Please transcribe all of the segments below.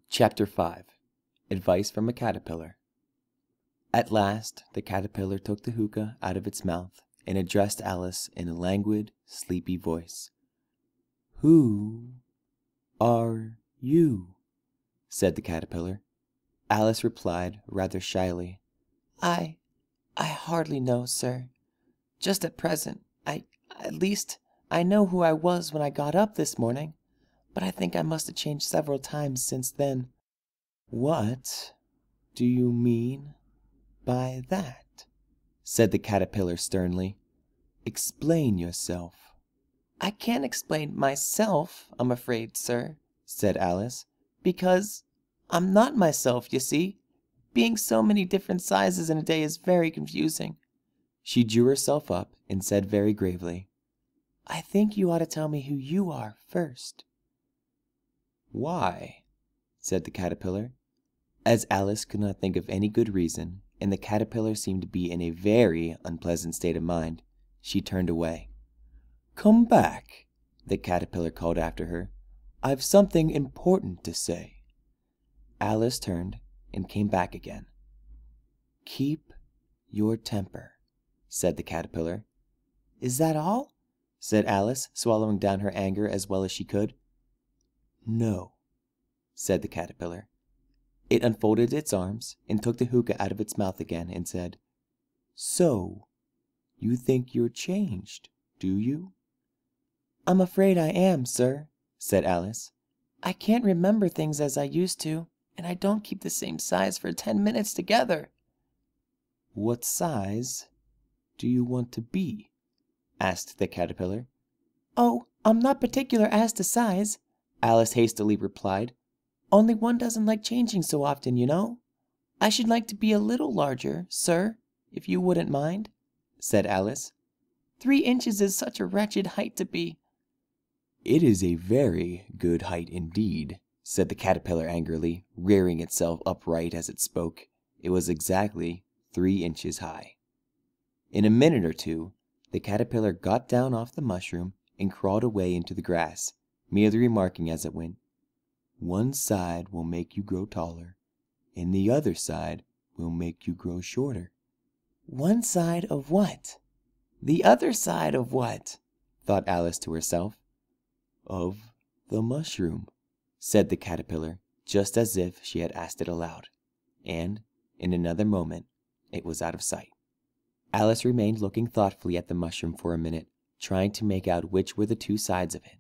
Chapter 5. Advice from a Caterpillar. At last the caterpillar took the hookah out of its mouth and addressed Alice in a languid, sleepy voice. "Who are you?" said the caterpillar. Alice replied rather shyly, I hardly know, sir. Just at present, at least, I know who I was when I got up this morning, but I think I must have changed several times since then." "What do you mean by that?" said the caterpillar sternly. "Explain yourself." "I can't explain myself, I'm afraid, sir," said Alice, "because I'm not myself, you see. Being so many different sizes in a day is very confusing." She drew herself up and said very gravely, "I think you ought to tell me who you are first." "Why?" said the caterpillar. As Alice could not think of any good reason, and the caterpillar seemed to be in a very unpleasant state of mind, she turned away. "Come back," the caterpillar called after her. "I've something important to say." Alice turned and came back again. "Keep your temper," said the caterpillar. "Is that all?" said Alice, swallowing down her anger as well as she could. "No," said the caterpillar. It unfolded its arms and took the hookah out of its mouth again and said, "So, you think you're changed, do you?" "I'm afraid I am, sir," said Alice. "I can't remember things as I used to, and I don't keep the same size for 10 minutes together." "What size do you want to be?" asked the caterpillar. "Oh, I'm not particular as to size," Alice hastily replied. "Only one doesn't like changing so often, you know. I should like to be a little larger, sir, if you wouldn't mind," said Alice. 3 inches is such a wretched height to be." "It is a very good height indeed," said the caterpillar angrily, rearing itself upright as it spoke. It was exactly 3 inches high. In a minute or two, the caterpillar got down off the mushroom and crawled away into the grass, merely remarking as it went, "One side will make you grow taller, and the other side will make you grow shorter." "One side of what? The other side of what?" thought Alice to herself. "Of the mushroom," said the caterpillar, just as if she had asked it aloud, and in another moment it was out of sight. Alice remained looking thoughtfully at the mushroom for a minute, trying to make out which were the 2 sides of it.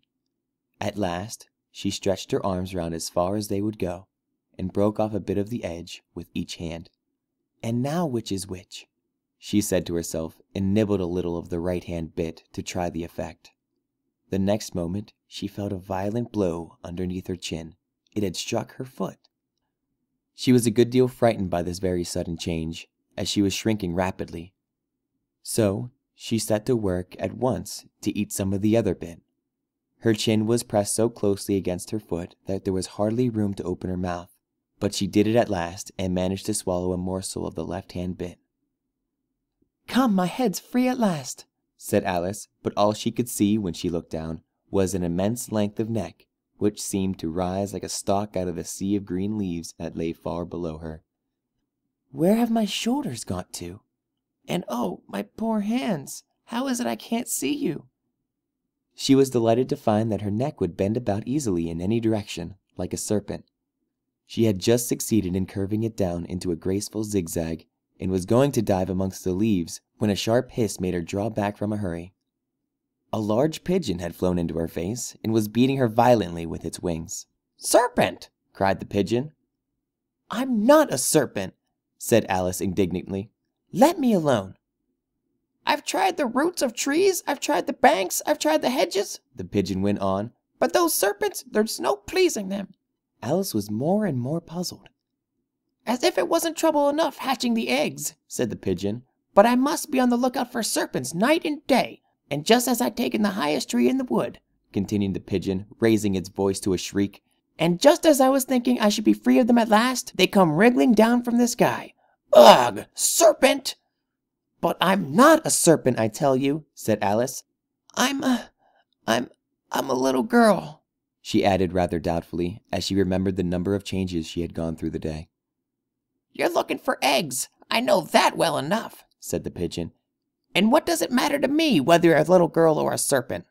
At last she stretched her arms round as far as they would go, and broke off a bit of the edge with each hand. "And now which is which?" she said to herself, and nibbled a little of the right-hand bit to try the effect. The next moment she felt a violent blow underneath her chin. It had struck her foot. She was a good deal frightened by this very sudden change, as she was shrinking rapidly. So she set to work at once to eat some of the other bit. Her chin was pressed so closely against her foot that there was hardly room to open her mouth, but she did it at last and managed to swallow a morsel of the left-hand bit. "Come, my head's free at last," said Alice, but all she could see when she looked down was an immense length of neck, which seemed to rise like a stalk out of the sea of green leaves that lay far below her. "Where have my shoulders got to? And oh, my poor hands, how is it I can't see you?" She was delighted to find that her neck would bend about easily in any direction, like a serpent. She had just succeeded in curving it down into a graceful zigzag, and was going to dive amongst the leaves when a sharp hiss made her draw back from a hurry. A large pigeon had flown into her face and was beating her violently with its wings. "Serpent!" cried the pigeon. "I'm not a serpent," said Alice indignantly. "Let me alone." "I've tried the roots of trees, I've tried the banks, I've tried the hedges," the pigeon went on, "but those serpents, there's no pleasing them." Alice was more and more puzzled. "As if it wasn't trouble enough hatching the eggs," said the pigeon, "but I must be on the lookout for serpents night and day, and just as I'd taken the highest tree in the wood," continued the pigeon, raising its voice to a shriek, "and just as I was thinking I should be free of them at last, they come wriggling down from the sky. Ugh! Serpent!" "But I'm not a serpent, I tell you," said Alice. I'm a little girl," she added rather doubtfully as she remembered the number of changes she had gone through the day. "You're looking for eggs. I know that well enough," said the pigeon. "And what does it matter to me whether you're a little girl or a serpent?"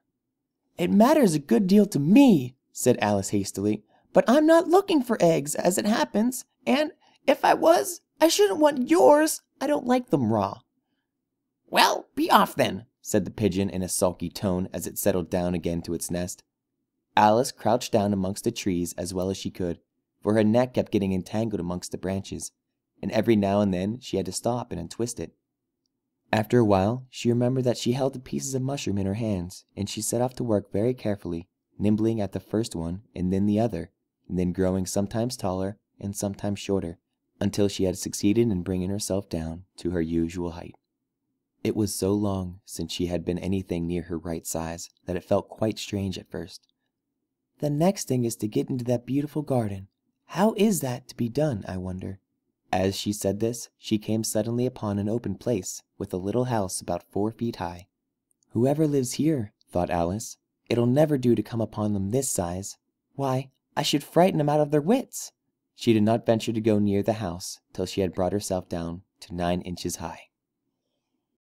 "It matters a good deal to me," said Alice hastily, "but I'm not looking for eggs, as it happens, and if I was, I shouldn't want yours. I don't like them raw." "Well, be off then," said the pigeon in a sulky tone as it settled down again to its nest. Alice crouched down amongst the trees as well as she could, for her neck kept getting entangled amongst the branches, and every now and then she had to stop and untwist it. After a while, she remembered that she held the pieces of mushroom in her hands, and she set off to work very carefully, nibbling at the first one and then the other, and then growing sometimes taller and sometimes shorter, until she had succeeded in bringing herself down to her usual height. It was so long since she had been anything near her right size that it felt quite strange at first. "The next thing is to get into that beautiful garden. How is that to be done, I wonder?" As she said this, she came suddenly upon an open place with a little house about 4 feet high. "Whoever lives here," thought Alice, "it'll never do to come upon them this size. Why, I should frighten them out of their wits." She did not venture to go near the house till she had brought herself down to 9 inches high.